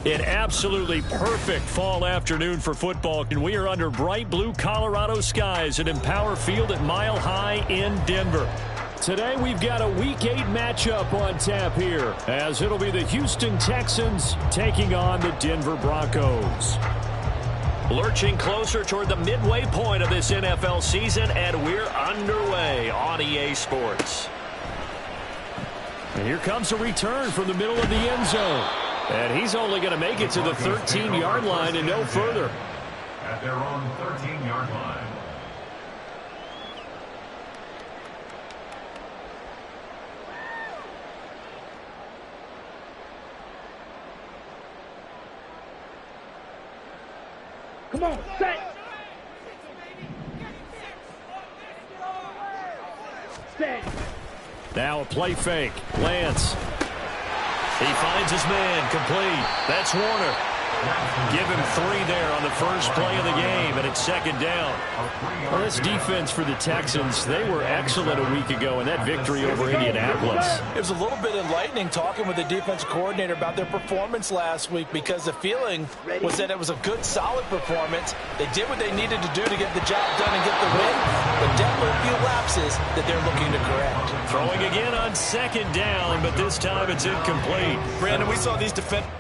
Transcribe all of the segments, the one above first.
An absolutely perfect fall afternoon for football, and we are under bright blue Colorado skies at Empower Field at Mile High in Denver. Today we've got a Week 8 matchup on tap here, as it'll be the Houston Texans taking on the Denver Broncos. Lurching closer toward the midway point of this NFL season, and we're underway on EA Sports. And here comes a return from the middle of the end zone. And he's only going to make it to the 13-yard line and no further. At their own 13-yard line. Come on, set. Set. Now a play fake. Lance. He finds his man, complete. That's Warner. Give him 3 there on the first play of the game, and it's second down. Well, this defense for the Texans, they were excellent a week ago in that victory over Indianapolis. It was a little bit enlightening talking with the defensive coordinator about their performance last week, because the feeling was that it was a good, solid performance. They did what they needed to do to get the job done and get the win, but definitely a few lapses that they're looking to correct. Throwing again on second down, but this time it's incomplete. Brandon, we saw these defenders.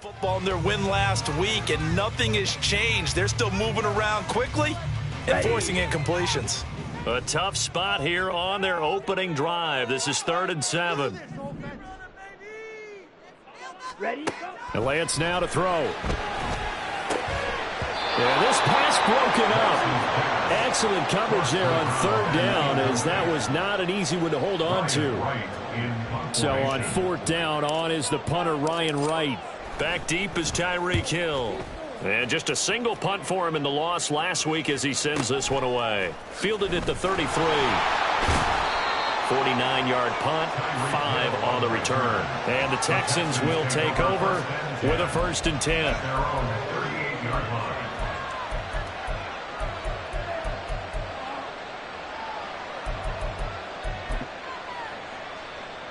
Football in their win last week, and nothing has changed. They're still moving around quickly and forcing incompletions. A tough spot here on their opening drive. This is 3rd and 7. Ready? And Lance now to throw. Yeah, this pass broken up. Excellent coverage there on 3rd down, as that was not an easy one to hold on to. So on 4th down, on is the punter, Ryan Wright. Back deep is Tyreek Hill. And just a single punt for him in the loss last week as he sends this one away. Fielded at the 33. 49-yard punt, 5 on the return. And the Texans will take over with a 1st and 10.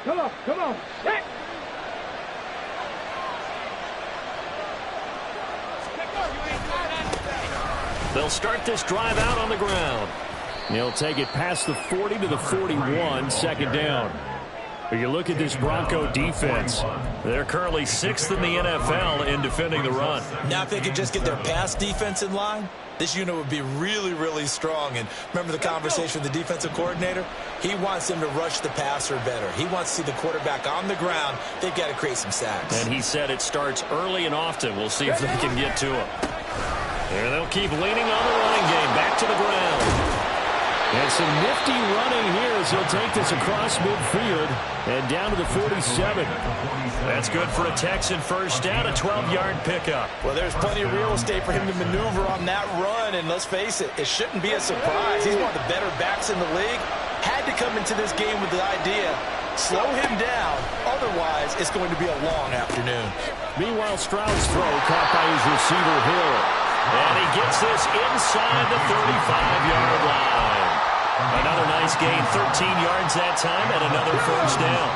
Come on, come on. Set. They'll start this drive out on the ground. He'll take it past the 40 to the 41, 2nd down. But you look at this Bronco defense. They're currently 6th in the NFL in defending the run. Now if they could just get their pass defense in line, this unit would be really, really strong. And remember the conversation with the defensive coordinator? He wants them to rush the passer better. He wants to see the quarterback on the ground. They've got to create some sacks. And he said it starts early and often. We'll see if they can get to him. And they'll keep leaning on the running game. Back to the ground. And some nifty running here as he'll take this across midfield and down to the 47. That's good for a Texan first down, a 12-yard pickup. Well, there's plenty of real estate for him to maneuver on that run, and let's face it, it shouldn't be a surprise. He's one of the better backs in the league. Had to come into this game with the idea, slow him down, otherwise it's going to be a long afternoon. Meanwhile, Stroud's throw caught by his receiver, Hill. And he gets this inside the 35-yard line. Another nice gain, 13 yards that time, and another first down.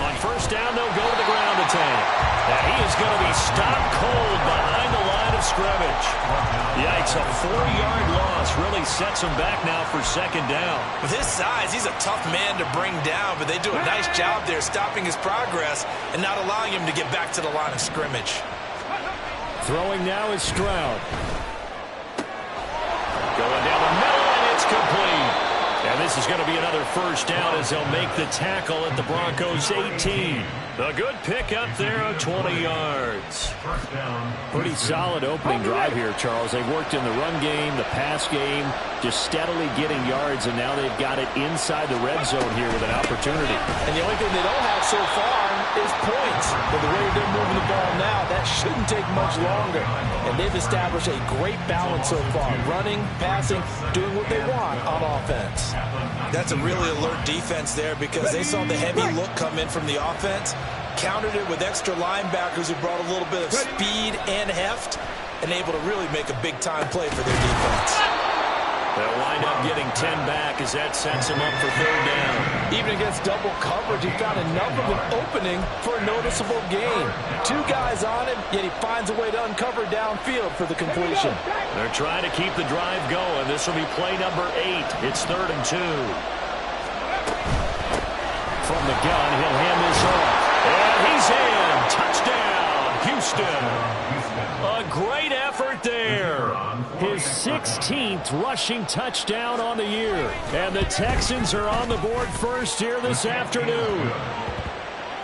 On first down, they'll go to the ground attack. And he is going to be stopped cold behind the line of scrimmage. Yikes, a 4-yard loss really sets him back now for second down. With his size, he's a tough man to bring down, but they do a nice job there stopping his progress and not allowing him to get back to the line of scrimmage. Throwing now is Stroud. Going down the middle, and it's complete. And this is going to be another first down as they'll make the tackle at the Broncos' 18. A good pickup there of 20 yards. Pretty solid opening drive here, Charles. They've worked in the run game, the pass game, just steadily getting yards, and now they've got it inside the red zone here with an opportunity. And the only thing they don't have so far is points. But the way they're moving the ball now, that shouldn't take much longer. And they've established a great balance so far. Running, passing, doing what they want on offense. That's a really alert defense there because they saw the heavy look come in from the offense, countered it with extra linebackers who brought a little bit of speed and heft, and able to really make a big-time play for their defense. They'll wind up getting 10 back as that sets him up for third down. Even against double coverage, he found enough of an opening for a noticeable gain. 2 guys on him, yet he finds a way to uncover downfield for the completion. They're trying to keep the drive going. This will be play number 8. It's 3rd and 2. From the gun, he'll hand this off. And he's in. Touchdown, Houston. A great effort there. His 16th rushing touchdown on the year. And the Texans are on the board first here this afternoon.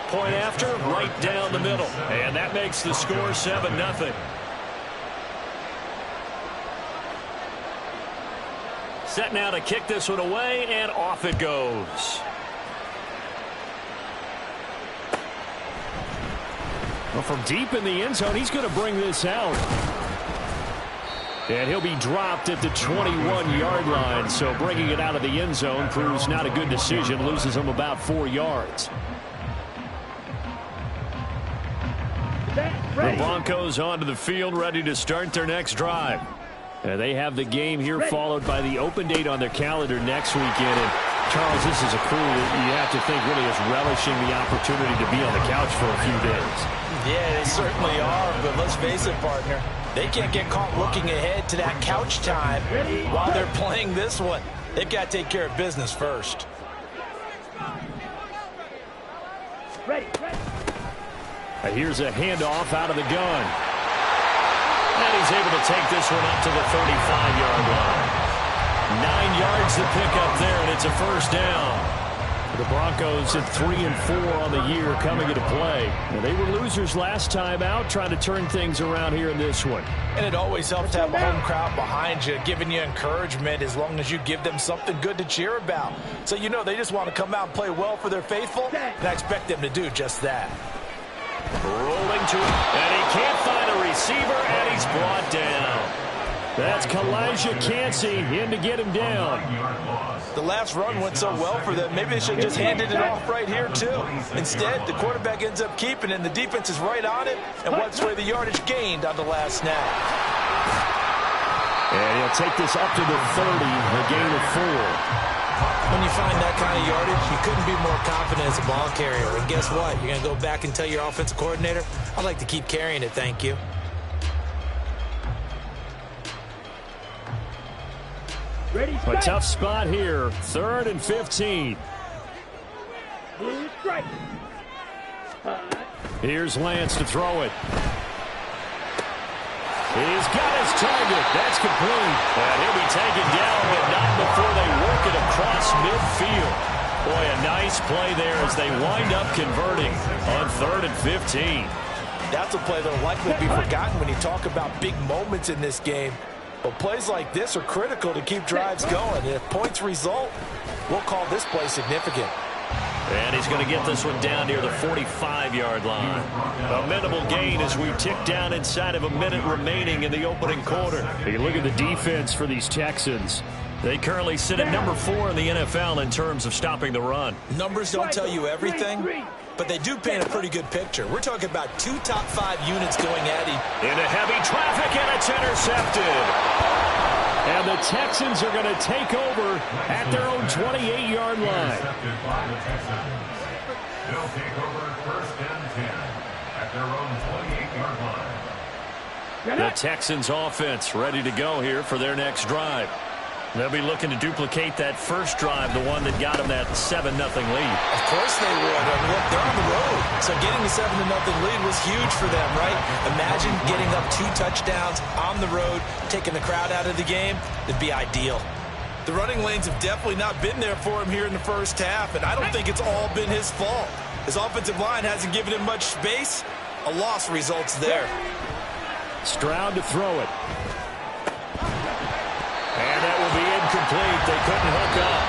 Point after, right down the middle. And that makes the score 7-0. Set now to kick this one away, and off it goes. Well, from deep in the end zone, he's going to bring this out. And he'll be dropped at the 21-yard line. So bringing it out of the end zone proves not a good decision. Loses him about 4 yards. The Broncos onto the field, ready to start their next drive. They have the game here followed by the open date on their calendar next weekend. And Charles, this is a crew that you have to think really is relishing the opportunity to be on the couch for a few days. Yeah, they certainly are, but let's face it, partner. They can't get caught looking ahead to that couch time while they're playing this one. They've got to take care of business first. Here's a handoff out of the gun. And he's able to take this one up to the 35-yard line. 9 yards to pick up there, and it's a first down. The Broncos at 3-4 on the year coming into play. And they were losers last time out, trying to turn things around here in this one. And it always helps to have a home crowd behind you, giving you encouragement as long as you give them something good to cheer about. So you know they just want to come out and play well for their faithful, and I expect them to do just that. Rolling to it, and he can't find a receiver, and he's brought down. That's Kalijah Cansey in to get him down. The last run went so well for them, maybe they should have just handed it off right here, too. Instead, the quarterback ends up keeping it, and the defense is right on it and wipes away the yardage gained on the last snap. And he'll take this up to the 30, a gain of 4. When you find that kind of yardage, you couldn't be more confident as a ball carrier. And guess what? You're going to go back and tell your offensive coordinator, I'd like to keep carrying it, thank you. A tough spot here. 3rd and 15. Here's Lance to throw it. He's got his target. That's complete. And he'll be taken down, but not before they work it across midfield. Boy, a nice play there as they wind up converting on 3rd and 15. That's a play that will likely be forgotten when you talk about big moments in this game. But plays like this are critical to keep drives going. And if points result, we'll call this play significant. And he's going to get this one down near the 45-yard line. A minimal gain as we tick down inside of a minute remaining in the opening quarter. You look at the defense for these Texans. They currently sit at number 4 in the NFL in terms of stopping the run. Numbers don't tell you everything, but they do paint a pretty good picture. We're talking about 2 top 5 units going at him. Into heavy traffic, and it's intercepted. And the Texans are going to take over at their own 28-yard line. They'll take over first and 10 at their own 28-yard line. The Texans offense ready to go here for their next drive. They'll be looking to duplicate that first drive, the one that got them that 7-0 lead. Of course they would. I mean, look, they're on the road. So getting the 7-0 lead was huge for them, right? Imagine getting up 2 touchdowns on the road, taking the crowd out of the game. It'd be ideal. The running lanes have definitely not been there for him here in the first half, and I don't think it's all been his fault. His offensive line hasn't given him much space. A loss results there. Stroud to throw it. And that will be incomplete. They couldn't hook up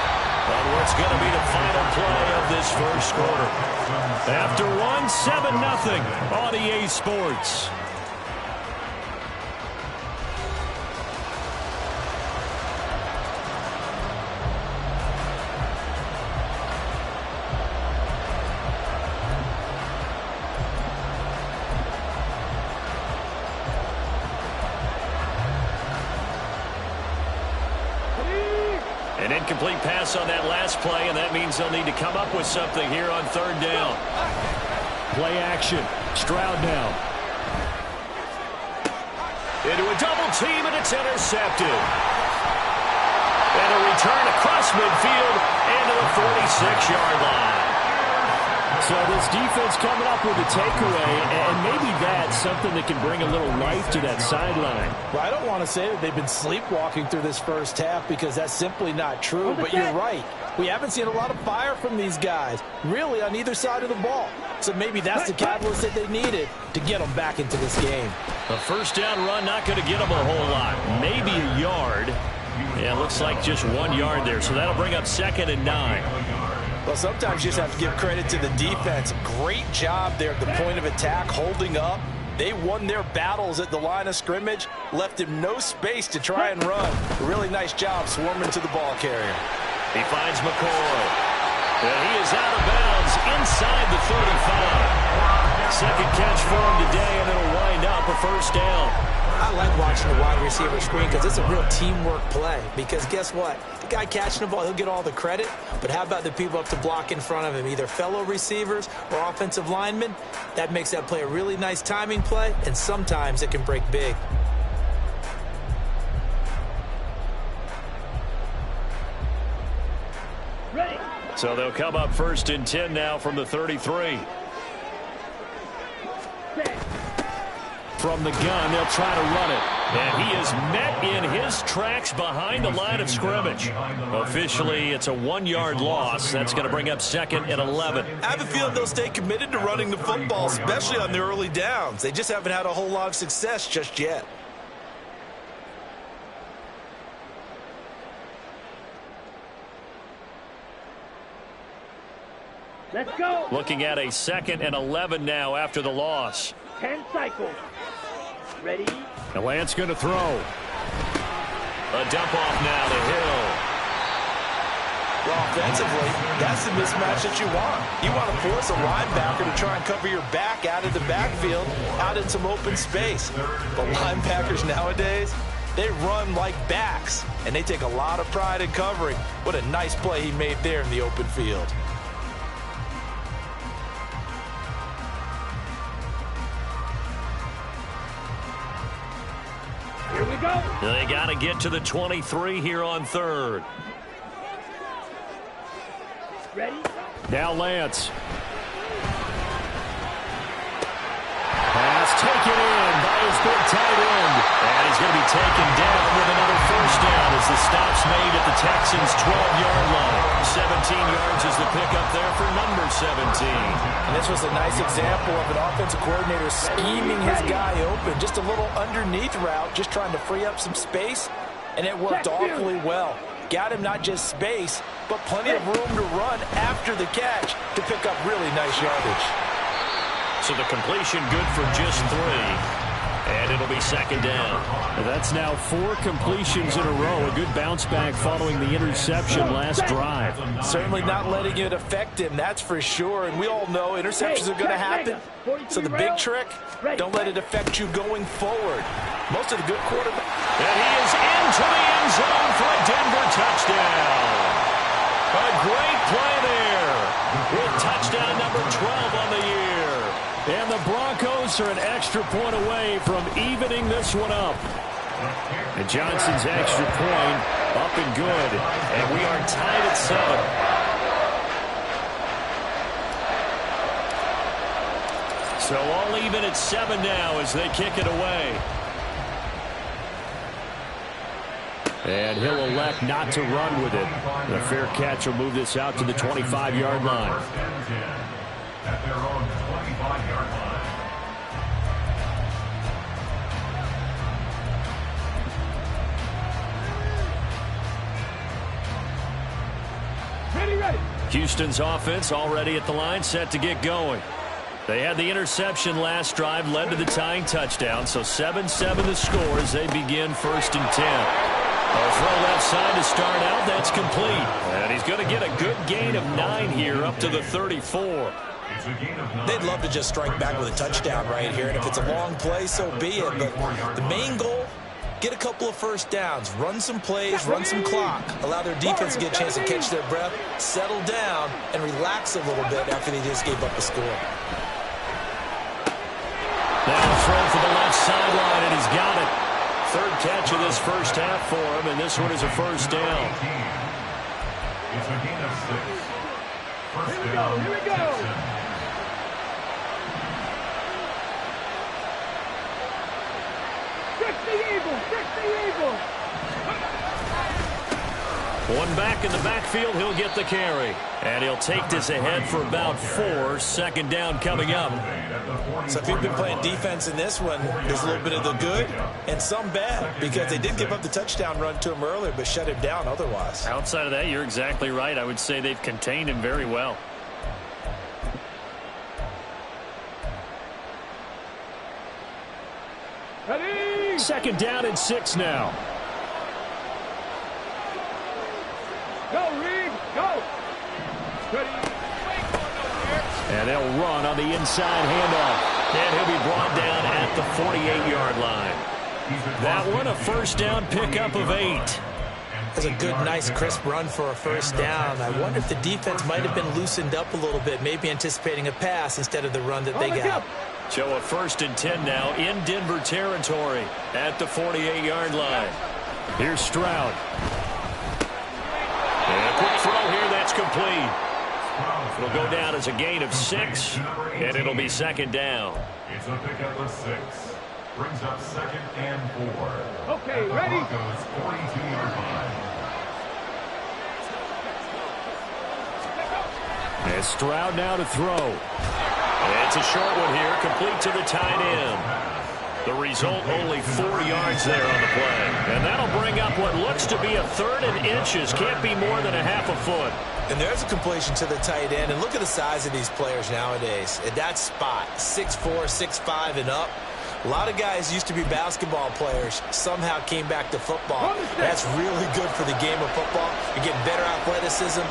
on what's going to be the final play of this first quarter. After one, 7-0 on EA Sports. An incomplete pass on that last play, and that means they'll need to come up with something here on third down. Play action. Stroud now. Into a double team, and it's intercepted. And a return across midfield into the 46-yard line. So this defense coming up with a takeaway, and maybe that's something that can bring a little life to that sideline. Well, I don't want to say that they've been sleepwalking through this first half because that's simply not true, but you're right. We haven't seen a lot of fire from these guys, really, on either side of the ball. So maybe that's the catalyst that they needed to get them back into this game. A first down run not going to get them a whole lot. Maybe a yard. Yeah, it looks like just 1 yard there, so that'll bring up 2nd and 9. Well, sometimes you just have to give credit to the defense. Great job there at the point of attack, holding up. They won their battles at the line of scrimmage, left him no space to try and run. Really nice job swarming to the ball carrier. He finds McCoy. And he is out of bounds inside the 35. Second catch for him today, and it'll wind up a first down. I like watching the wide receiver screen because it's a real teamwork play. Because guess what? The guy catching the ball, he'll get all the credit. But how about the people up to block in front of him, either fellow receivers or offensive linemen? That makes that play a really nice timing play, and sometimes it can break big. Ready. So they'll come up 1st and 10 now from the 33. From the gun, they'll try to run it. And he is met in his tracks behind the line of scrimmage. Officially, it's a 1-yard loss. That's going to bring up 2nd and 11. I have a feeling they'll stay committed to running the football, especially on the early downs. They just haven't had a whole lot of success just yet. Let's go. Looking at a 2nd and 11 now after the loss. 10 cycles. Ready. And Lance going to throw. A dump off now to Hill. Well, offensively, that's the mismatch that you want. You want to force a linebacker to try and cover your back out of the backfield, out in some open space. But linebackers nowadays, they run like backs, and they take a lot of pride in covering. What a nice play he made there in the open field. Here we go. They got to get to the 23 here on 3rd. Ready. Now Lance. Pass taken in by his big tight end. And he's going to be taken down with another first down as the stop's made at the Texans' 12-yard line. 17 yards is the pickup there for number 17. And this was a nice example of an offensive coordinator scheming his guy open. Just a little underneath route, just trying to free up some space, and it worked awfully well. Got him not just space, but plenty of room to run after the catch to pick up really nice yardage. So the completion good for just 3. And it'll be 2nd down. That's now 4 completions in a row. A good bounce back following the interception last drive. Certainly not letting it affect him, that's for sure. And we all know interceptions are going to happen. So the big trick, don't let it affect you going forward. Most of the good quarterbacks. And he is into the end zone for a Denver touchdown. A great play there with touchdown number 12 on the year. And the Broncos are an extra point away from evening this one up. And Johnson's extra point up and good. And we are tied at 7. So all even at 7 now as they kick it away. And he'll elect not to run with it. The fair catch will move this out to the 25-yard line. At their own 25-yard line. Ready. Houston's offense already at the line, set to get going. They had the interception last drive, led to the tying touchdown, so 7-7 the score as they begin 1st and 10. They'll throw left side to start out. That's complete. And he's going to get a good gain of 9 here up to the 34. They'd love to just strike back with a touchdown right here, and if it's a long play, so be it. But the main goal, get a couple of first downs, run some plays, run some clock, allow their defense to get a chance to catch their breath, settle down, and relax a little bit after they just gave up the score. That'll throw for the left sideline, and he's got it. 3rd catch of this first half for him, and this one is a first down. It's a gain of 6. First Here down. we go. Trick the Eagles. One back in the backfield, he'll get the carry. And he'll take this ahead for about 4. 2nd down coming up. So if you've been playing defense in this one, there's a little bit of the good and some bad, because they did give up the touchdown run to him earlier, but shut him down otherwise. Outside of that, you're exactly right. I would say they've contained him very well. Ready. 2nd down and 6 now. Go, Reed. Go. Ready. And they'll run on the inside handoff. And he'll be brought down at the 48-yard line. That one, a first down pickup of 8. That's a good, nice, crisp run for a first down. I wonder if the defense might have been loosened up a little bit, maybe anticipating a pass instead of the run that they got. So a 1st and 10 now in Denver territory at the 48-yard line. Here's Stroud. And a quick throw here, that's complete. It'll go down as a gain of 6, and it'll be 2nd down. It's a pickup of 6. Brings up 2nd and 4. Okay, ready. Broncos 42-yard line. And Stroud now to throw. It's a short one here, complete to the tight end. The result, only 4 yards there on the play. And that'll bring up what looks to be a 3rd and inches. Can't be more than a half a foot. And there's a completion to the tight end. And look at the size of these players nowadays. At that spot, 6'4", 6'5", and up. A lot of guys used to be basketball players, somehow came back to football. That's really good for the game of football. You're getting better athleticism,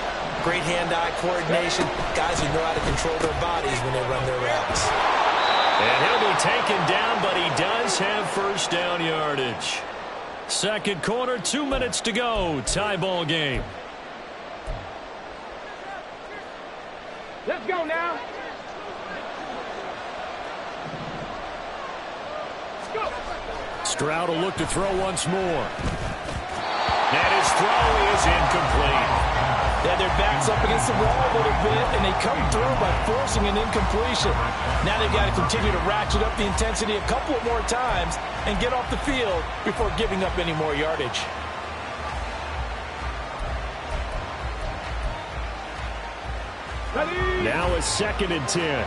great hand-eye coordination, guys who know how to control their bodies when they run their routes. And he'll be taken down, but he does have first down yardage. 2nd quarter, 2 minutes to go. Tie ball game. Let's go now. Let's go. Stroud will look to throw once more. And his throw is incomplete. Yeah, their back's up against the wall a little bit, and they come through by forcing an incompletion. Now they've got to continue to ratchet up the intensity a couple of more times and get off the field before giving up any more yardage. Ready. Now a 2nd and 10.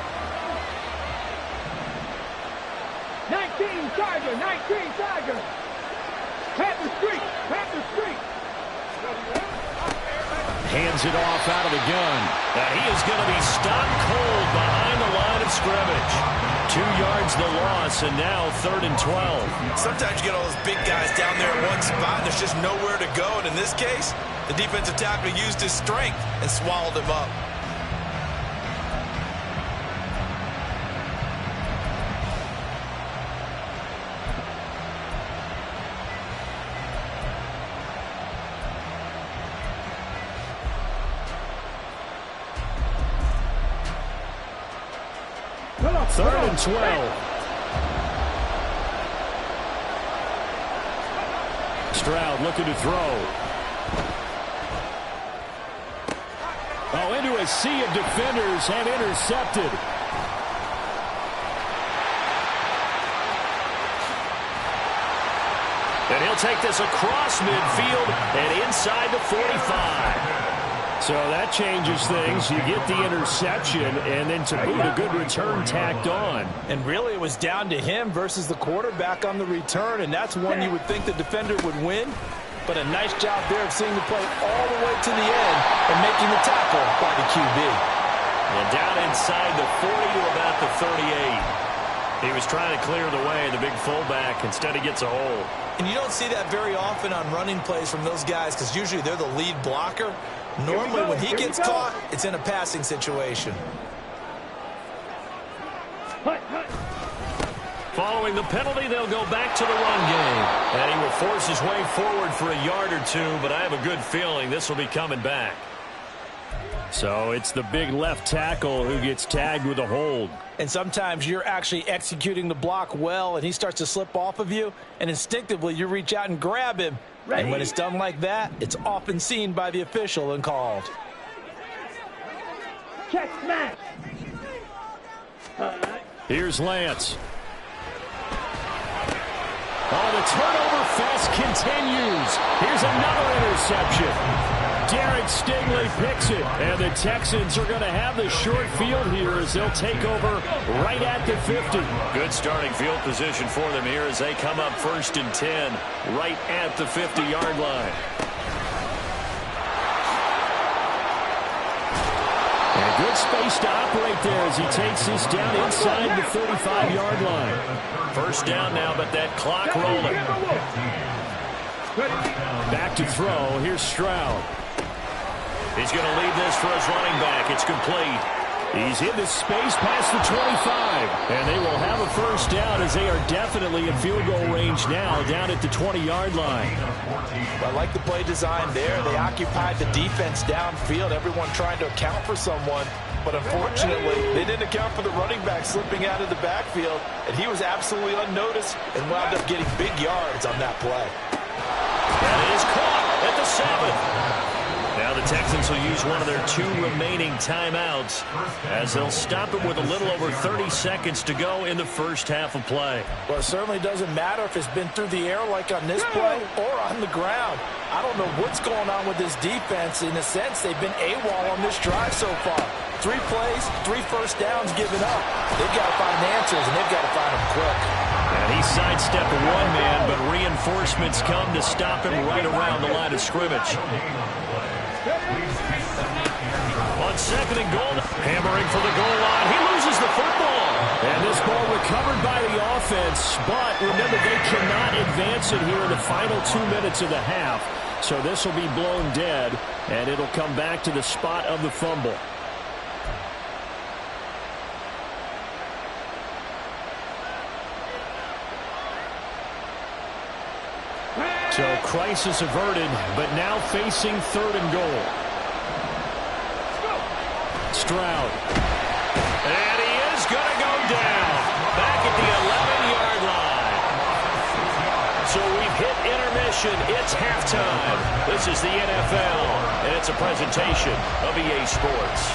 19 Tiger. 19 Tiger. Panther Street. Panther Street. Hands it off out of the gun. And he is going to be stopped cold behind the line of scrimmage. 2 yards the loss, and now 3rd and 12. Sometimes you get all those big guys down there in one spot, and there's just nowhere to go. And in this case, the defensive tackle used his strength and swallowed him up. 3rd and 12. Stroud looking to throw. Oh, into a sea of defenders and intercepted. And he'll take this across midfield and inside the 45. So that changes things. You get the interception, and then to boot, a good return tacked on. And really, it was down to him versus the quarterback on the return, and that's one you would think the defender would win. But a nice job there of seeing the play all the way to the end and making the tackle by the QB. And down inside the 40 to about the 38. He was trying to clear the way, the big fullback. Instead, he gets a hole. And you don't see that very often on running plays from those guys because usually they're the lead blocker. Normally, when he gets caught, it's in a passing situation. Following the penalty, they'll go back to the run game. And he will force his way forward for a yard or two, but I have a good feeling this will be coming back. So it's the big left tackle who gets tagged with a hold. And sometimes you're actually executing the block well, and he starts to slip off of you, and instinctively you reach out and grab him. And when it's done like that, it's often seen by the official and called. Check smash. Here's Lance. Oh, the turnover fest continues. Here's another interception. Derek Stingley picks it, and the Texans are going to have the short field here as they'll take over right at the 50. Good starting field position for them here as they come up 1st and 10 right at the 50-yard line. And good space to operate there as he takes this down inside the 35-yard line. 1st down now, but that clock rolling. Back to throw. Here's Stroud. He's going to lead this for his running back. It's complete. He's in the space past the 25. And they will have a 1st down as they are definitely in field goal range now down at the 20-yard line. I like the play design there. They occupied the defense downfield, everyone trying to account for someone. But unfortunately, they didn't account for the running back slipping out of the backfield. And he was absolutely unnoticed and wound up getting big yards on that play. That is caught at the 7. Now the Texans will use one of their 2 remaining timeouts as they'll stop it with a little over 30 seconds to go in the 1st half of play. Well, it certainly doesn't matter if it's been through the air like on this play or on the ground. I don't know what's going on with this defense. In a sense, they've been AWOL on this drive so far. 3 plays, 3 1st downs given up. They've got to find answers, and they've got to find them quick. And he sidestepped one man, but reinforcements come to stop him right around the line of scrimmage. On 2nd and goal, hammering for the goal line. He loses the football. And this ball recovered by the offense. But remember, they cannot advance it here in the final 2 minutes of the half. So this will be blown dead, and it'll come back to the spot of the fumble. So crisis averted, but now facing 3rd and goal. Stroud. And he is going to go down. Back at the 11-yard line. So we've hit intermission. It's halftime. This is the NFL, and it's a presentation of EA Sports.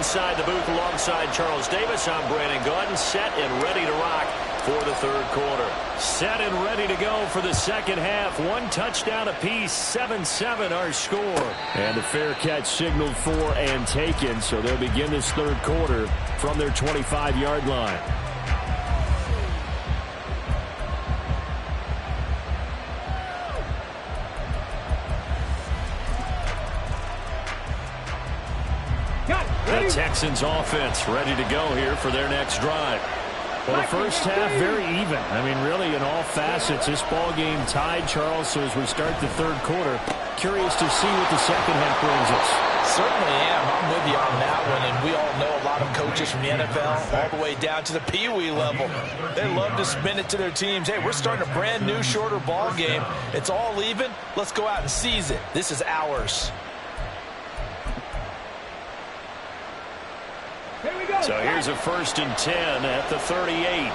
Inside the booth alongside Charles Davis, I'm Brandon Gordon, set and ready to rock for the 3rd quarter. Set and ready to go for the 2nd half. 1 touchdown apiece, 7-7 our score. And the fair catch signaled for and taken, so they'll begin this 3rd quarter from their 25-yard line. The Texans offense ready to go here for their next drive. Well, the first half, very even. I mean, really, in all facets, this ball game tied, Charles. So as we start the third quarter, curious to see what the second half brings us. Certainly am. I'm with you on that one. And we all know a lot of coaches from the NFL all the way down to the Pee-wee level. They love to spin it to their teams. Hey, we're starting a brand new, shorter ball game. It's all even. Let's go out and seize it. This is ours. Here we go. So here's a 1st and 10 at the 38.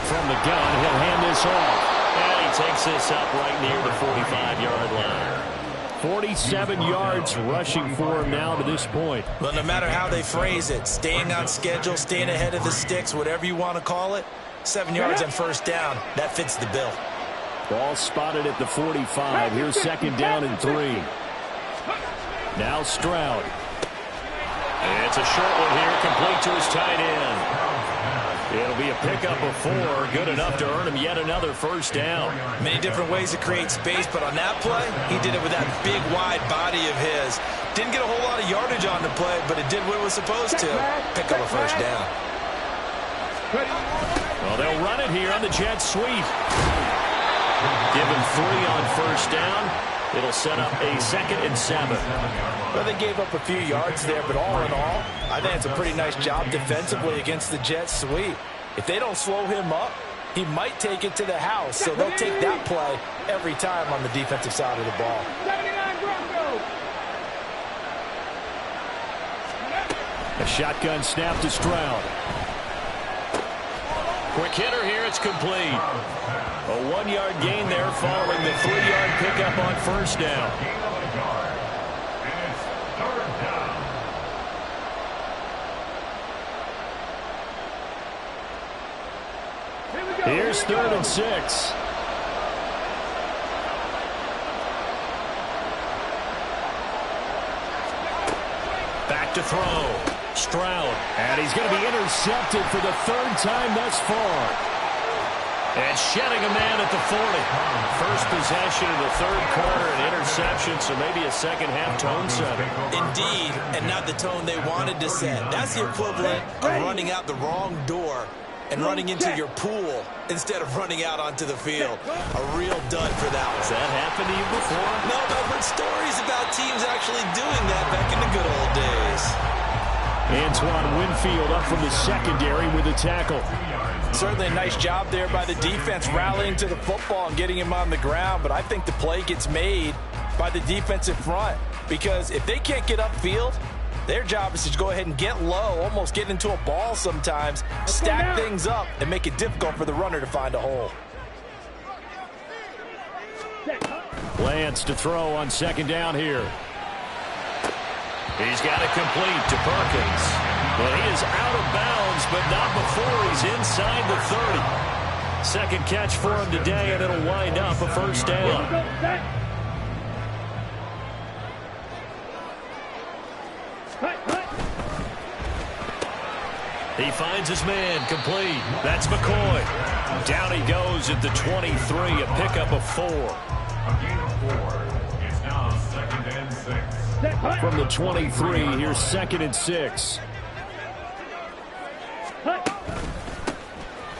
From the gun, he'll hand this off. And he takes this up right near the 45-yard line. 47 yards rushing for him now to this point. Well, no matter how they phrase it, staying on schedule, staying ahead of the sticks, whatever you want to call it, 7 yards on 1st down, that fits the bill. Ball spotted at the 45. Here's 2nd down and 3. Now Stroud. It's a short one here, complete to his tight end. It'll be a pickup of 4, good enough to earn him yet another 1st down. Many different ways to create space, but on that play, he did it with that big, wide body of his. Didn't get a whole lot of yardage on the play, but it did what it was supposed to. Pick up a 1st down. Well, they'll run it here on the jet sweep. Give him 3 on 1st down. It'll set up a 2nd and 7. Well, they gave up a few yards there, but all in all, I think it's a pretty nice job defensively against the jet sweep. If they don't slow him up, he might take it to the house, so they'll take that play every time on the defensive side of the ball. 79 Broncos. A shotgun snap to Stroud. Quick hitter here, it's complete. A 1-yard gain there following the 3-yard pickup on 1st down. Here's 3rd and 6. Back to throw. Stroud. And he's going to be intercepted for the 3rd time thus far. And shedding a man at the 40. First possession of the 3rd quarter, an interception, so maybe a second-half tone setter. Indeed, and not the tone they wanted to set. That's the equivalent of running out the wrong door and running into your pool instead of running out onto the field. A real dud for that one. Has that happened to you before? No, but I've heard stories about teams actually doing that back in the good old days. Antoine Winfield up from the secondary with a tackle. Certainly a nice job there by the defense rallying to the football and getting him on the ground, but I think the play gets made by the defensive front because if they can't get upfield, their job is to go ahead and get low, almost get into a ball sometimes, stack things up, and make it difficult for the runner to find a hole. Lance to throw on 2nd down here. He's got it complete to Perkins. Well, he is out of bounds, but not before he's inside the 30. Second catch for him today, and it'll wind up a 1st down. He finds his man complete. That's McCoy. Down he goes at the 23, a pickup of 4. A gain of 4. It's now 2nd and 6. From the 23, here's 2nd and 6.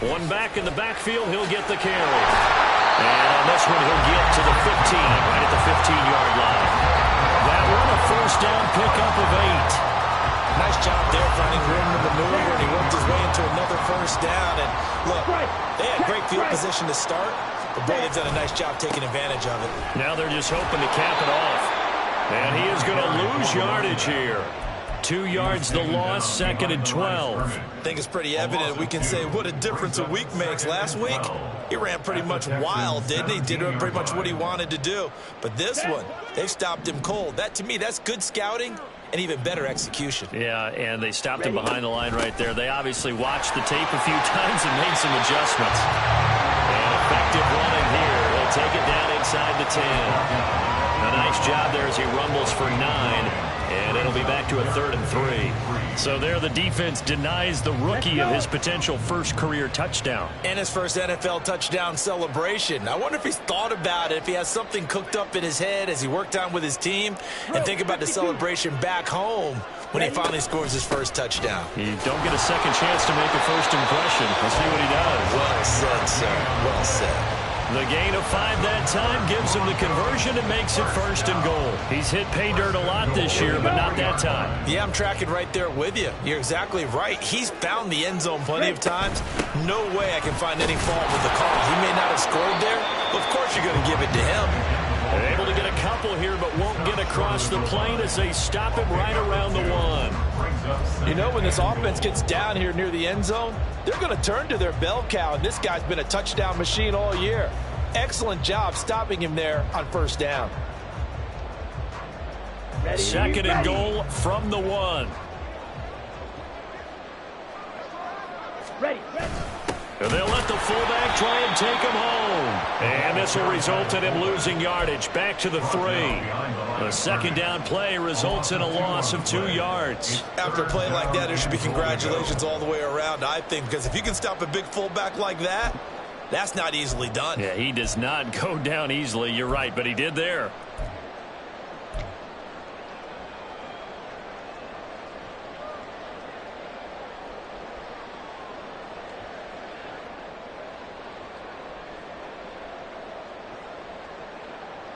One back in the backfield, he'll get the carry. And on this one, he'll get to the 15, right at the 15-yard line. That one, a 1st down pickup of 8. Nice job there finding room to maneuver, and he worked his way into another 1st down. And look, they had great field position to start, but boy, they've done a nice job taking advantage of it. Now they're just hoping to cap it off. And he is going to lose yardage here. 2 yards the loss, 2nd and 12. I think it's pretty evident. We can say what a difference a week makes. Last week, he ran pretty much wild, didn't he? Did pretty much what he wanted to do. But this one, they've stopped him cold. That, to me, that's good scouting and even better execution. Yeah, and they stopped him behind the line right there. They obviously watched the tape a few times and made some adjustments. And effective running here. They'll take it down inside the 10. A nice job there as he rumbles for 9. And it'll be back to a 3rd and 3. So there the defense denies the rookie of his potential first career touchdown. And his first NFL touchdown celebration. I wonder if he's thought about it, if he has something cooked up in his head as he worked on with his team, and think about the celebration back home when he finally scores his first touchdown. You don't get a second chance to make a first impression. Let's see what he does. Well said, sir. Well said. The gain of 5 that time gives him the conversion and makes it 1st and goal. He's hit pay dirt a lot this year, but not that time. Yeah, I'm tracking right there with you. You're exactly right. He's found the end zone plenty of times. No way I can find any fault with the call. He may not have scored there, but of course you're going to give it to him. They're able to get a couple here, but won't get across the plane as they stop him right around the 1. You know, when this offense gets down here near the end zone, they're going to turn to their bell cow, and this guy's been a touchdown machine all year. Excellent job stopping him there on 1st down. 2nd and goal from the 1. Ready. They'll let the fullback try and take him home. And this will result in him losing yardage back to the 3. The 2nd down play results in a loss of 2 yards. After a play like that, there should be congratulations all the way around, I think, because if you can stop a big fullback like that, that's not easily done. Yeah, he does not go down easily. You're right, but he did there.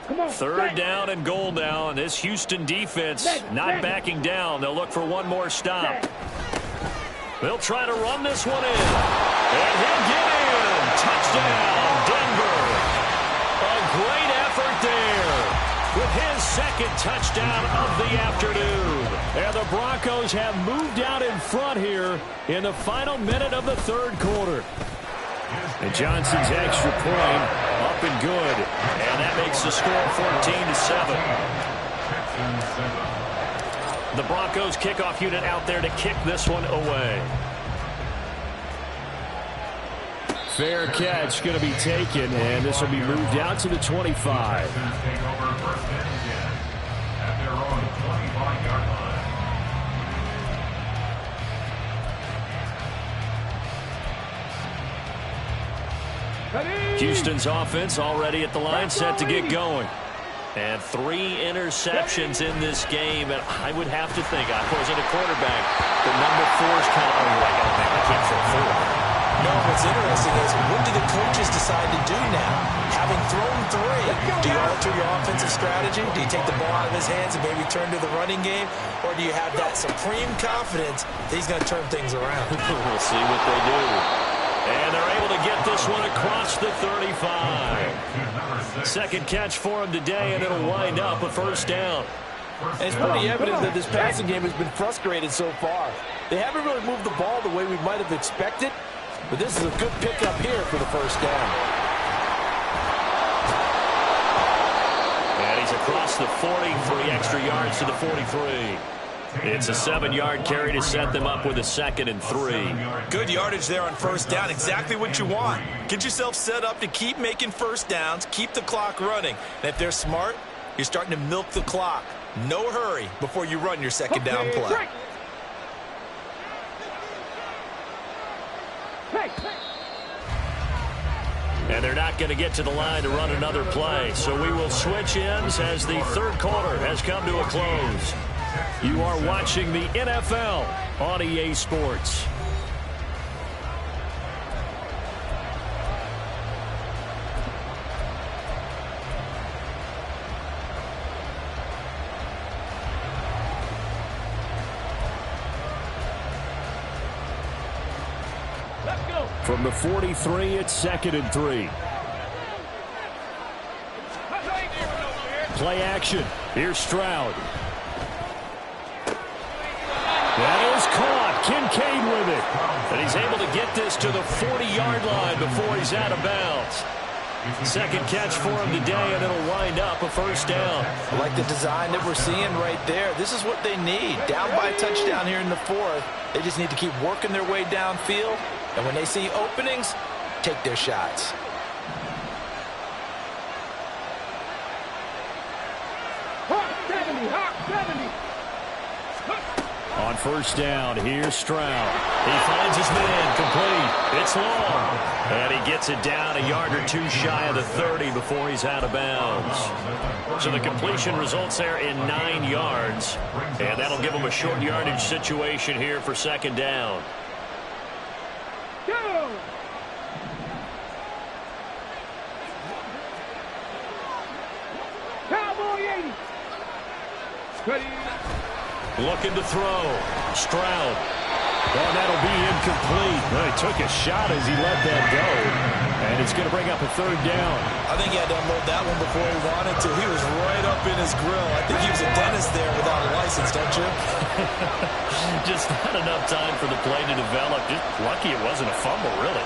Come on. 3rd down and goal now, and this Houston defense not backing down. They'll look for one more stop. They'll try to run this one in. And he'll get in. Touchdown, Denver. A great effort there with his 2nd touchdown of the afternoon. And the Broncos have moved out in front here in the final minute of the 3rd quarter. And Johnson's extra point up and good. And that makes the score 14-7. The Broncos kickoff unit out there to kick this one away. Fair catch going to be taken, and this will be moved out to the 25. Houston's offense already at the line, set to get going. And 3 interceptions in this game, and I would have to think, I was at a quarterback, the number 4 is kind of, I can't throw 4. No, what's interesting is, what do the coaches decide to do now? Having thrown 3, do you alter your offensive strategy? Do you take the ball out of his hands and maybe turn to the running game? Or do you have that supreme confidence that he's going to turn things around? We'll see what they do. And they're able to get this one across the 35. 2nd catch for him today, and it'll wind up a 1st down. And it's pretty evident that this passing game has been frustrated so far. They haven't really moved the ball the way we might have expected, but this is a good pickup here for the 1st down. And he's across the 40, 3 extra yards to the 43. It's a 7-yard carry to set them up with a 2nd and 3. Good yardage there on 1st down. Exactly what you want. Get yourself set up to keep making 1st downs, keep the clock running. And if they're smart, you're starting to milk the clock. No hurry before you run your 2nd down play. And they're not going to get to the line to run another play. So we will switch ends as the 3rd quarter has come to a close. You are watching the NFL on EA Sports. From the 43, it's 2nd and 3. Play action. Here's Stroud. That is caught. Kincaid with it. And he's able to get this to the 40-yard line before he's out of bounds. 2nd catch for him today, and it'll wind up a 1st down. I like the design that we're seeing right there. This is what they need. Down by a touchdown here in the 4th. They just need to keep working their way downfield. And when they see openings, take their shots. 70. On first down, here's Stroud. He finds his man, complete. It's long. And he gets it down a yard or two shy of the 30 before he's out of bounds. So the completion results there in 9 yards. And that'll give him a short yardage situation here for second down. Go! Cowboy 80. Ready. Looking to throw. Stroud. And that'll be incomplete. Well, he took a shot as he let that go. And it's going to bring up a third down. I think he had to unload that one before he wanted to. He was right up in his grill. I think he was a dentist there without a license, don't you? Just not enough time for the play to develop. Just lucky it wasn't a fumble, really.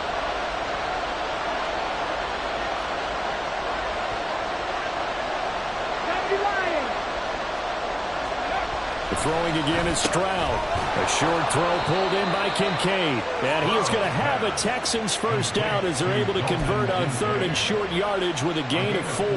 Throwing again is Stroud. A short throw pulled in by Kincaid. And he is going to have a Texans first down as they're able to convert on third and short yardage with a gain of 4.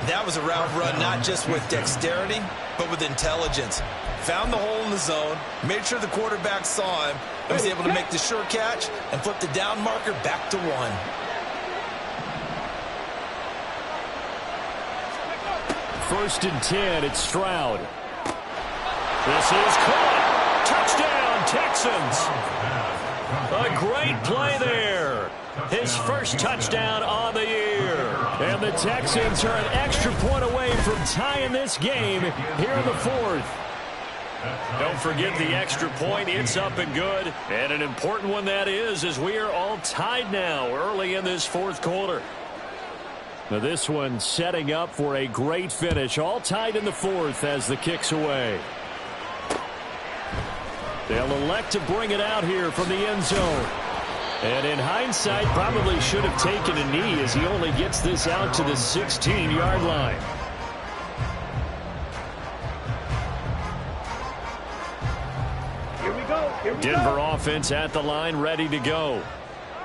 That was a route run not just with dexterity, but with intelligence. Found the hole in the zone, made sure the quarterback saw him, and was able to make the short catch and flip the down marker back to 1. First and 10, it's Stroud. This is caught. Touchdown, Texans. A great play there. His first touchdown on the year. And the Texans are an extra point away from tying this game here in the 4th. Don't forget the extra point. It's up and good. And an important one that is, as we are all tied now early in this 4th quarter. Now this one setting up for a great finish. All tied in the 4th as the kick's away. They'll elect to bring it out here from the end zone. And in hindsight, probably should have taken a knee as he only gets this out to the 16-yard line. Here we go. Denver offense at the line, ready to go.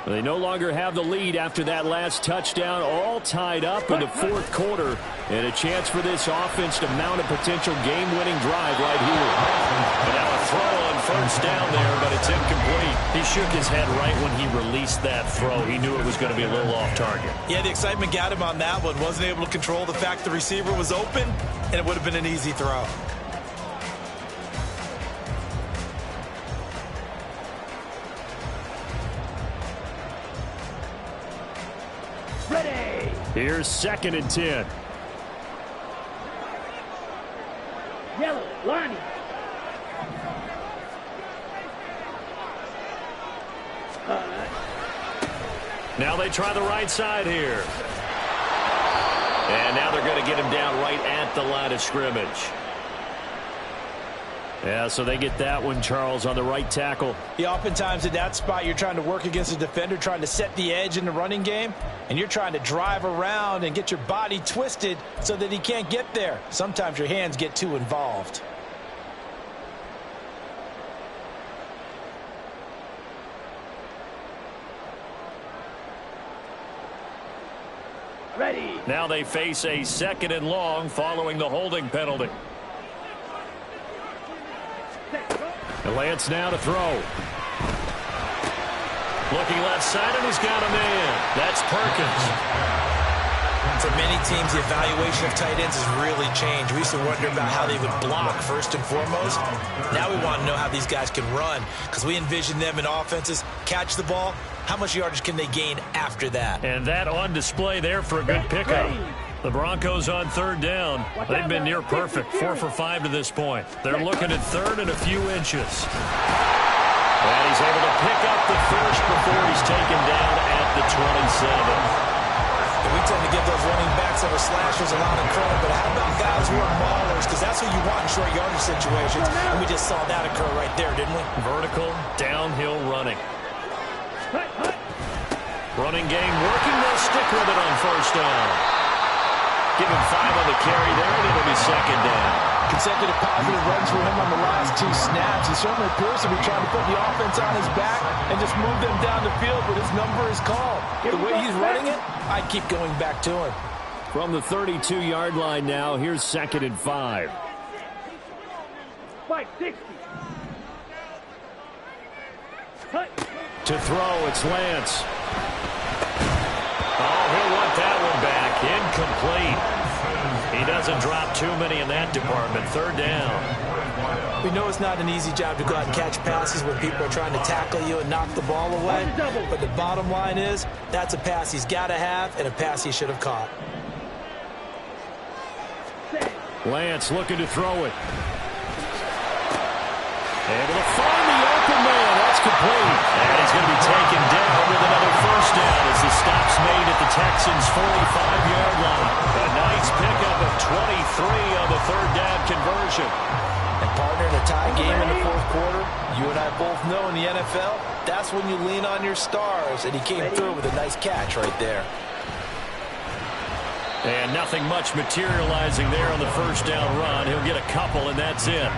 They no longer have the lead after that last touchdown, all tied up in the 4th quarter, and a chance for this offense to mount a potential game-winning drive right here. And now a throw on first down there, but it's incomplete. He shook his head right when he released that throw. He knew it was going to be a little off target. Yeah, the excitement got him on that one. Wasn't able to control the fact the receiver was open, and it would have been an easy throw. Ready. Here's second and 10. Yellow, Lonnie. Now they try the right side here. And now they're going to get him down right at the line of scrimmage. Yeah, so they get that one, Charles, on the right tackle. Yeah, oftentimes in that spot, you're trying to work against a defender, trying to set the edge in the running game, and you're trying to drive around and get your body twisted so that he can't get there. Sometimes your hands get too involved. Ready. Now they face a second and long following the holding penalty. And Lance now to throw. Looking left side, and he's got a man. That's Perkins. For many teams, the evaluation of tight ends has really changed. We used to wonder about how they would block first and foremost. Now we want to know how these guys can run, because we envision them in offenses catch the ball. How much yardage can they gain after that? And that on display there for a good pickup. The Broncos on third down. They've been near perfect, 4 for 5 to this point. They're looking at third and a few inches. And he's able to pick up the first before he's taken down at the 27. We tend to give those running backs that are slashers a lot of credit, but how about guys who are maulers? Because that's who you want in short yardage situations. And we just saw that occur right there, didn't we? Vertical, downhill running. Running game working. They'll stick with it on first down. Give him 5 on the carry there, and it'll be second down. Consecutive positive runs for him on the last 2 snaps. He certainly appears to be trying to put the offense on his back and just move them down the field, but his number is called. The way he's running it, I'd keep going back to him. From the 32-yard line now, here's second and 5. Spike 60. Cut. To throw, it's Lance. Oh, he'll want that one back. Incomplete. He doesn't drop too many in that department. Third down. We know it's not an easy job to go out and catch passes when people are trying to tackle you and knock the ball away. But the bottom line is, that's a pass he's got to have and a pass he should have caught. Lance looking to throw it. Able to find the open man. That's complete. And he's going to be taken down with another first down as the stop's made at the Texans' 45-yard line. A nice pickup of 23 on the third down conversion. And partner, in a tie game in the fourth quarter, you and I both know in the NFL, that's when you lean on your stars. And he came through with a nice catch right there. And nothing much materializing there on the first down run. He'll get a couple, and that's it.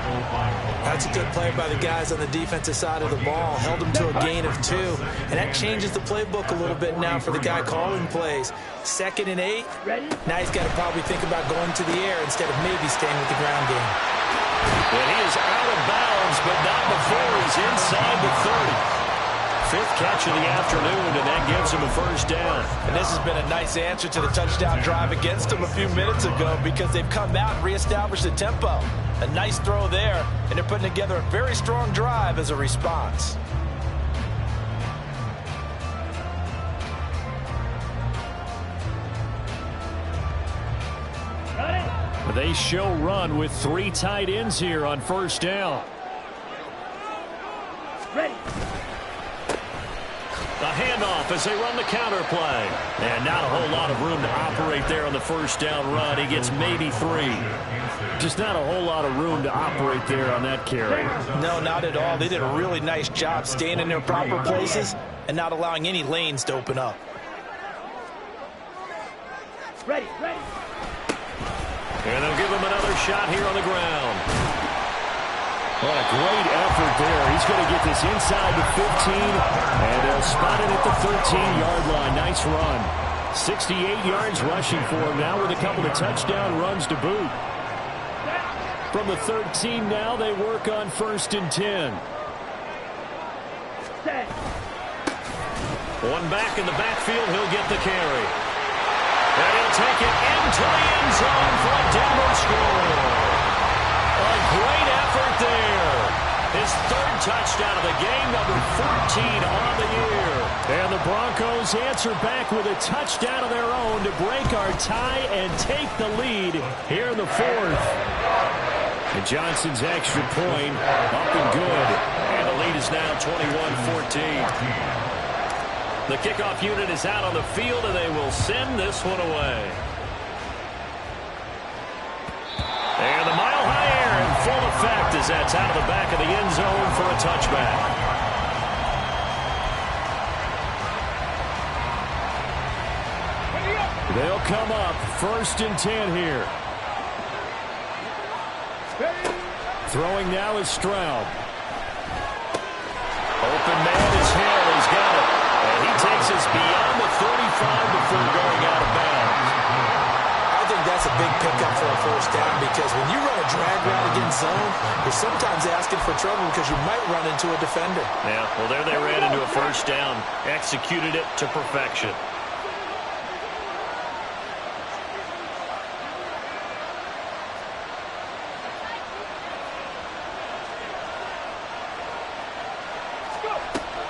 That's a good play by the guys on the defensive side of the ball. Held him to a gain of 2. And that changes the playbook a little bit now for the guy calling plays. 2nd and 8. Now he's got to probably think about going to the air instead of maybe staying with the ground game. And he is out of bounds, but not before he's inside the 30. 5th catch of the afternoon, and that gives him a first down. And this has been a nice answer to the touchdown drive against them a few minutes ago because they've come out and reestablished the tempo. A nice throw there, and they're putting together a very strong drive as a response. They show run with 3 tight ends here on first down. Ready. A handoff as they run the counter play. And not a whole lot of room to operate there on the first down run. He gets maybe 3. Just not a whole lot of room to operate there on that carry. No, not at all. They did a really nice job staying in their proper places and not allowing any lanes to open up. Ready, ready. And they'll give him another shot here on the ground. What a great effort there. He's going to get this inside the 15, and they'll spot it at the 13-yard line. Nice run. 68 yards rushing for him now with a couple of touchdown runs to boot. From the 13 now, they work on 1st and 10. One back in the backfield, he'll get the carry. And he'll take it into the end zone for a Denver score. A great effort there. His 3rd touchdown of the game, number 14 on the year. And the Broncos answer back with a touchdown of their own to break our tie and take the lead here in the 4th. And Johnson's extra point up and good. And the lead is now 21-14. The kickoff unit is out on the field, and they will send this one away. And the mile-high air in full effect as that's out of the back of the end zone for a touchback. They'll come up 1st and 10 here. Throwing now is Stroud. Open man is Hill. He's got it. And he takes us beyond the 35 before going out of bounds. I think that's a big pickup for a first down because when you run a drag route against zone, you're sometimes asking for trouble because you might run into a defender. Yeah, well, there they ran into a first down. Executed it to perfection.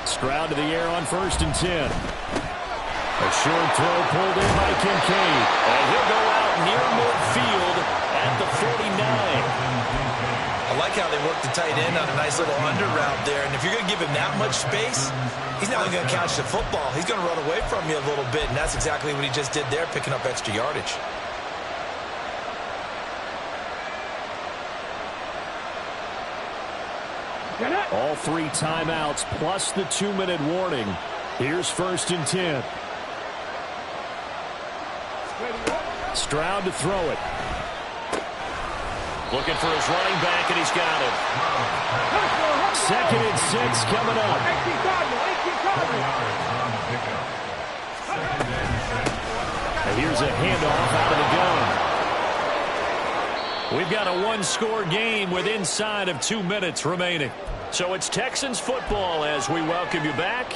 Stroud to the air on 1st and 10. A short throw pulled in by Kincaid. And he'll go out near midfield at the 49. I like how they work the tight end on a nice little under route there. And if you're going to give him that much space, he's not only going to catch the football, he's going to run away from you a little bit. And that's exactly what he just did there, picking up extra yardage. All 3 timeouts plus the 2-minute warning. Here's 1st and 10. Stroud to throw it. Looking for his running back, and he's got it. 2nd and 6 coming up. And here's a handoff out of the gun. We've got a one-score game with inside of 2 minutes remaining. So it's Texans football as we welcome you back.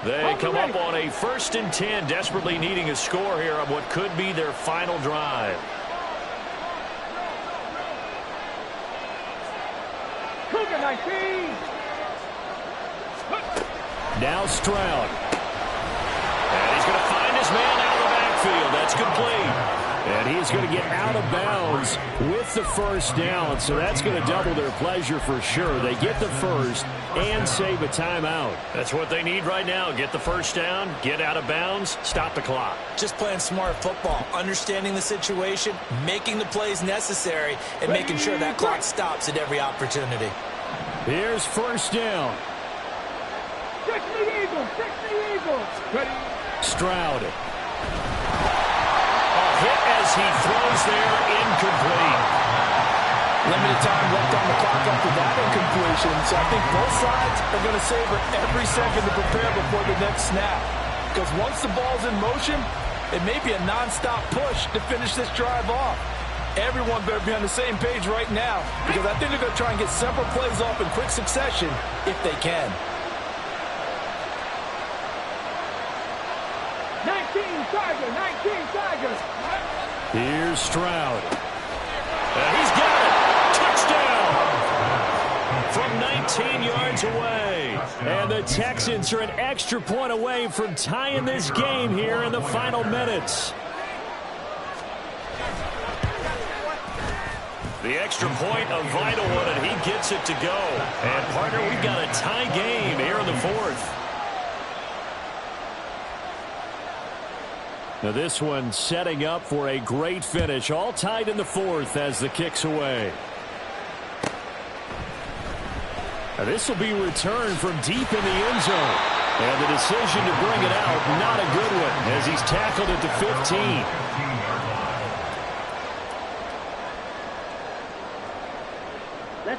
They come up on a 1st and 10, desperately needing a score here on what could be their final drive. Cougar 19. Now Stroud. And he's going to find his man out of the backfield. That's complete. And he's going to get out of bounds with the first down. So that's going to double their pleasure for sure. They get the first and save a timeout. That's what they need right now. Get the first down, get out of bounds, stop the clock. Just playing smart football, understanding the situation, making the plays necessary, and making sure that clock stops at every opportunity. Here's first down. Fix the Eagles. Fix the Eagles. Ready. Stroud. Hit as he throws there, incomplete. Limited time left on the clock after that incompletion, so I think both sides are going to savor every second to prepare before the next snap. Because once the ball's in motion, it may be a non-stop push to finish this drive off. Everyone better be on the same page right now, because I think they're going to try and get several plays off in quick succession if they can. 19 Tiger. 19 Tiger. Here's Stroud. He's got it. Touchdown. From 19 yards away. And the Texans are an extra point away from tying this game here in the final minutes. The extra point, a vital one, and he gets it to go. And, partner, we've got a tie game here in the fourth. Now this one setting up for a great finish. All tied in the fourth as the kick's away. Now this will be returned from deep in the end zone. And the decision to bring it out, not a good one, as he's tackled at the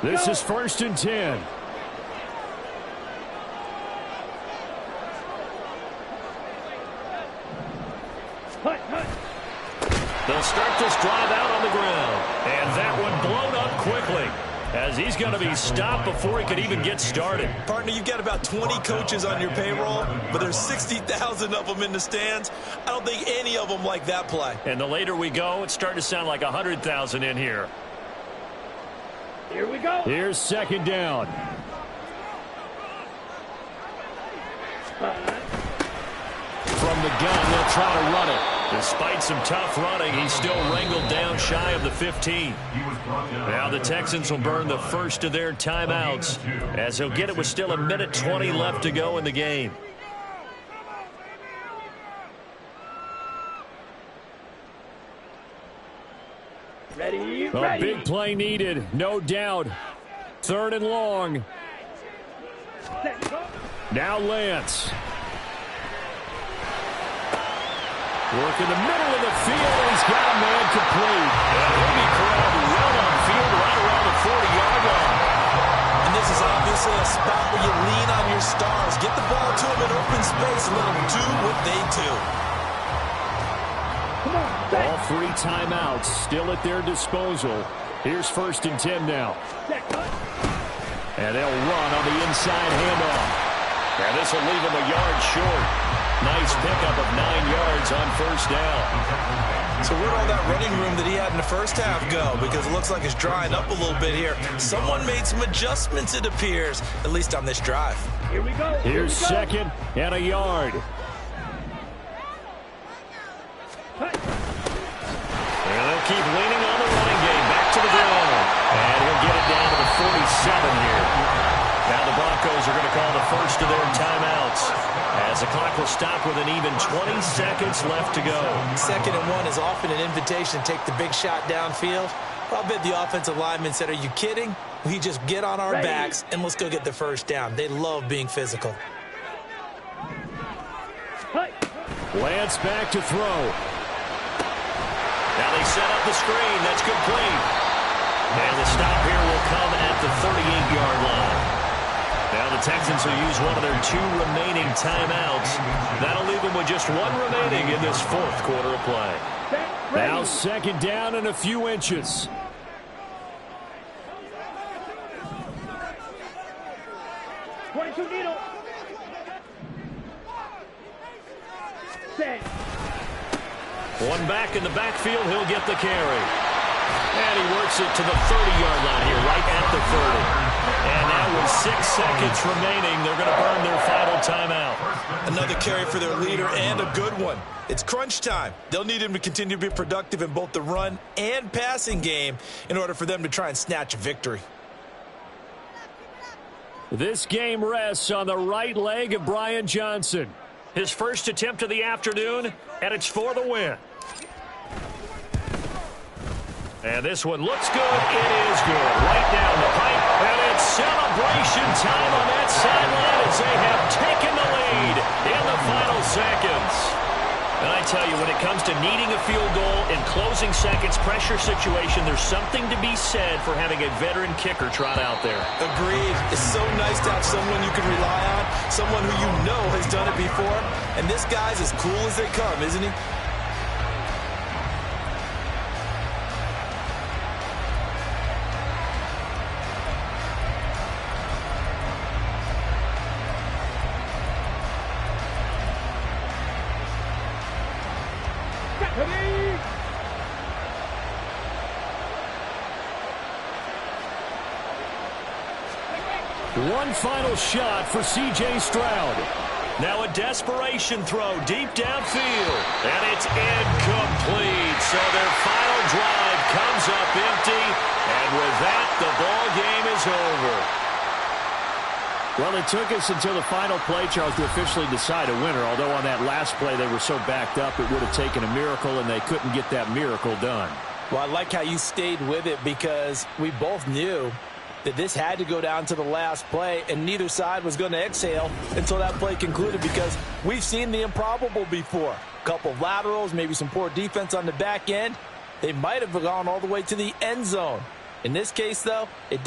15. This is 1st and 10. They'll start this drive out on the ground. And that one blown up quickly as he's going to be stopped before he could even get started. Partner, you've got about 20 coaches on your payroll, but there's 60,000 of them in the stands. I don't think any of them like that play. And the later we go, it's starting to sound like 100,000 in here. Here we go. Here's 2nd down. From the gun, they'll try to run it. Despite some tough running, he's still wrangled down shy of the 15. Now the Texans will burn the first of their timeouts as he'll get it with still 1:20 left to go in the game. Ready, A big play needed, no doubt. 3rd and long. Now Lance. Work in the middle of the field, and he's got a man complete. And he'll be corralled well on field right around the 40-yard line. And this is obviously a spot where you lean on your stars. Get the ball to them in open space and let them do what they do. All 3 timeouts still at their disposal. Here's 1st and 10 now. And they'll run on the inside handoff. And this will leave him a yard short. Nice pickup of 9 yards on 1st down. So where'd all that running room that he had in the first half go? Because it looks like it's drying up a little bit here. Someone made some adjustments, it appears, at least on this drive. Here we go. Here's 2nd and a yard. And they'll keep leaning on the running game. Back to the ground. And he'll get it down to the 47 here. Now the Broncos are going to call the first of their timeouts as the clock will stop with an even 20 seconds left to go. 2nd and 1 is often an invitation to take the big shot downfield. I'll bet the offensive lineman said, are you kidding? We just get on our backs and let's go get the first down. They love being physical. Lance back to throw. Now they set up the screen. That's complete. And the stop here will come at the 38-yard line. Now the Texans will use one of their 2 remaining timeouts. That'll leave them with just 1 remaining in this 4th quarter of play. Now 2nd down and a few inches. One back in the backfield, he'll get the carry. And he works it to the 30-yard line here, right at the 30. And now with 6 seconds remaining, they're going to burn their final timeout. Another carry for their leader, and a good one. It's crunch time. They'll need him to continue to be productive in both the run and passing game in order for them to try and snatch a victory. This game rests on the right leg of Brian Johnson. His first attempt of the afternoon, and it's for the win. And this one looks good. It is good. Right down the pipe. And it's celebration time on that sideline as they have taken the lead in the final seconds. And I tell you, when it comes to needing a field goal in closing seconds pressure situation, there's something to be said for having a veteran kicker trot out there. Agreed. It's so nice to have someone you can rely on, someone who you know has done it before. And this guy's as cool as they come, isn't he? One final shot for C.J. Stroud. Now a desperation throw deep downfield. And it's incomplete. So their final drive comes up empty. And with that, the ball game is over. Well, it took us until the final play, Charles, to officially decide a winner. Although on that last play they were so backed up, it would have taken a miracle, and they couldn't get that miracle done. Well, I like how you stayed with it because we both knew that this had to go down to the last play, and neither side was going to exhale until that play concluded because we've seen the improbable before. A couple of laterals, maybe some poor defense on the back end. They might have gone all the way to the end zone. In this case, though, it didn't.